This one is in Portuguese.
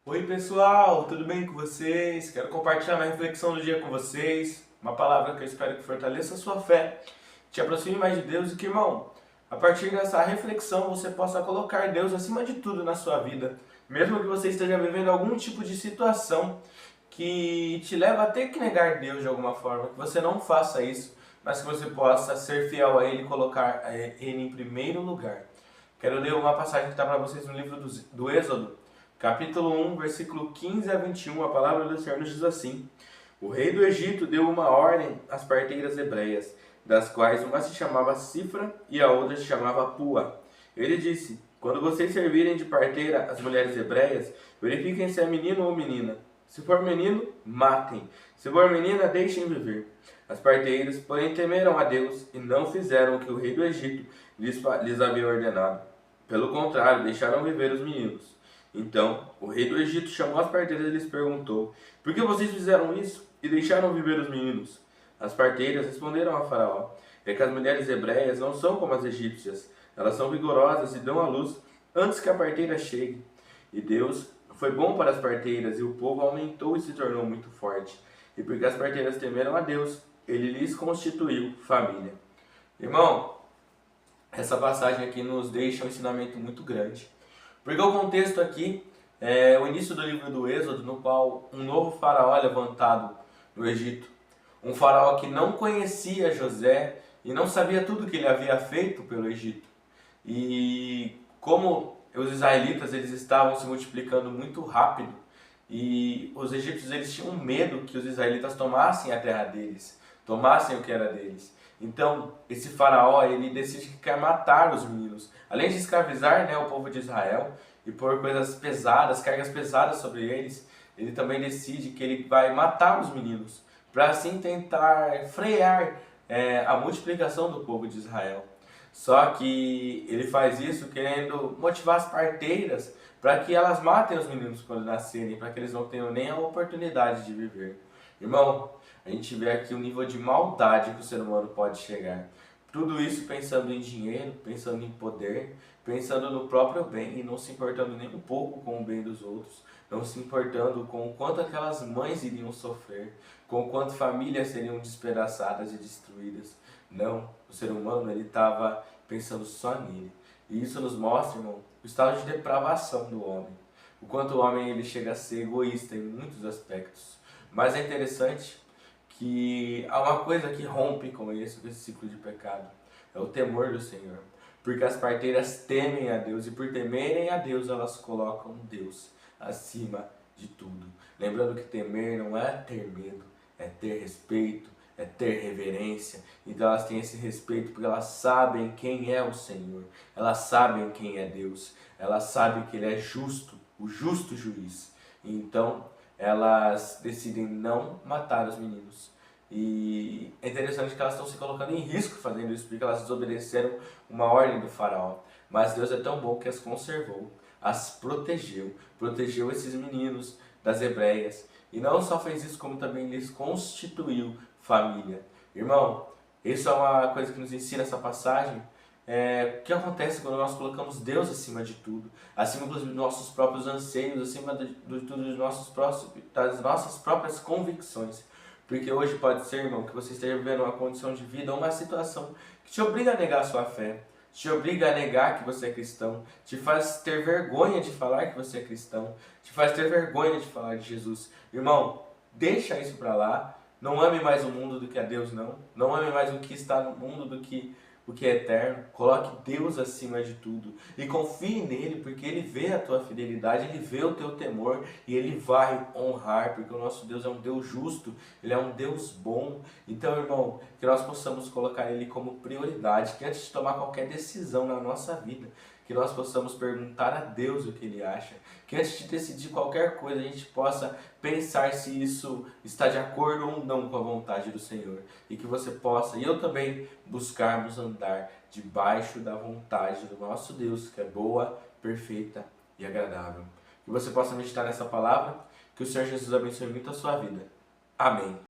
Oi pessoal, tudo bem com vocês? Quero compartilhar minha reflexão do dia com vocês. Uma palavra que eu espero que fortaleça a sua fé, te aproxime mais de Deus e que, irmão, a partir dessa reflexão você possa colocar Deus acima de tudo na sua vida. Mesmo que você esteja vivendo algum tipo de situação que te leva a ter que negar Deus de alguma forma, que você não faça isso, mas que você possa ser fiel a Ele e colocar Ele em primeiro lugar. Quero ler uma passagem que está para vocês no livro do Êxodo, capítulo 1, versículo 15 a 21. A palavra do Senhor nos diz assim: O rei do Egito deu uma ordem às parteiras hebreias, das quais uma se chamava Cifra e a outra se chamava Pua. Ele disse: Quando vocês servirem de parteira as mulheres hebreias, verifiquem se é menino ou menina. Se for menino, matem. Se for menina, deixem viver. As parteiras, porém, temeram a Deus e não fizeram o que o rei do Egito lhes havia ordenado. Pelo contrário, deixaram viver os meninos. Então, o rei do Egito chamou as parteiras e lhes perguntou: Por que vocês fizeram isso e deixaram viver os meninos? As parteiras responderam a Faraó: É que as mulheres hebreias não são como as egípcias. Elas são vigorosas e dão à luz antes que a parteira chegue. E Deus foi bom para as parteiras, e o povo aumentou e se tornou muito forte. E porque as parteiras temeram a Deus, ele lhes constituiu família. Irmão, essa passagem aqui nos deixa um ensinamento muito grande. Porque o contexto aqui é o início do livro do Êxodo, no qual um novo faraó é levantado no Egito. Um faraó que não conhecia José e não sabia tudo que ele havia feito pelo Egito. E como os israelitas eles estavam se multiplicando muito rápido, e os egípcios eles tinham medo que os israelitas tomassem a terra deles, tomassem o que era deles. Então, esse faraó, ele decide que quer matar os meninos. Além de escravizar, né, o povo de Israel e pôr coisas pesadas, cargas pesadas sobre eles, ele também decide que ele vai matar os meninos, para assim tentar frear a multiplicação do povo de Israel. Só que ele faz isso querendo motivar as parteiras para que elas matem os meninos quando nascerem, para que eles não tenham nem a oportunidade de viver. Irmão, a gente vê aqui o nível de maldade que o ser humano pode chegar. Tudo isso pensando em dinheiro, pensando em poder, pensando no próprio bem e não se importando nem um pouco com o bem dos outros, não se importando com o quanto aquelas mães iriam sofrer, com o quanto famílias seriam despedaçadas e destruídas. Não, o ser humano ele estava pensando só nele. E isso nos mostra, irmão, o estado de depravação do homem. O quanto o homem ele chega a ser egoísta em muitos aspectos. Mas é interessante que há uma coisa que rompe com esse ciclo de pecado. É o temor do Senhor. Porque as parteiras temem a Deus e por temerem a Deus elas colocam Deus acima de tudo. Lembrando que temer não é ter medo, é ter respeito, é ter reverência. Então elas têm esse respeito porque elas sabem quem é o Senhor, elas sabem quem é Deus, elas sabem que Ele é justo, o justo juiz. Então elas decidem não matar os meninos. E é interessante que elas estão se colocando em risco fazendo isso, porque elas desobedeceram uma ordem do faraó. Mas Deus é tão bom que as conservou, as protegeu, protegeu esses meninos das hebreias. E não só fez isso, como também lhes constituiu família. Irmão, isso é uma coisa que nos ensina essa passagem. O que acontece quando nós colocamos Deus acima de tudo, acima dos nossos próprios anseios, acima de tudo das nossas próprias convicções. Porque hoje pode ser, irmão, que você esteja vivendo uma condição de vida, uma situação que te obriga a negar a sua fé, te obriga a negar que você é cristão, te faz ter vergonha de falar que você é cristão, te faz ter vergonha de falar de Jesus. Irmão, deixa isso pra lá, não ame mais o mundo do que a Deus, não. Não ame mais o que está no mundo do que o que é eterno. Coloque Deus acima de tudo e confie nele, porque ele vê a tua fidelidade, ele vê o teu temor e ele vai honrar, porque o nosso Deus é um Deus justo, ele é um Deus bom. Então, irmão, que nós possamos colocar ele como prioridade, que antes de tomar qualquer decisão na nossa vida, que nós possamos perguntar a Deus o que Ele acha, que antes de decidir qualquer coisa a gente possa pensar se isso está de acordo ou não com a vontade do Senhor, e que você possa, e eu também, buscarmos andar debaixo da vontade do nosso Deus, que é boa, perfeita e agradável. Que você possa meditar nessa palavra, que o Senhor Jesus abençoe muito a sua vida. Amém.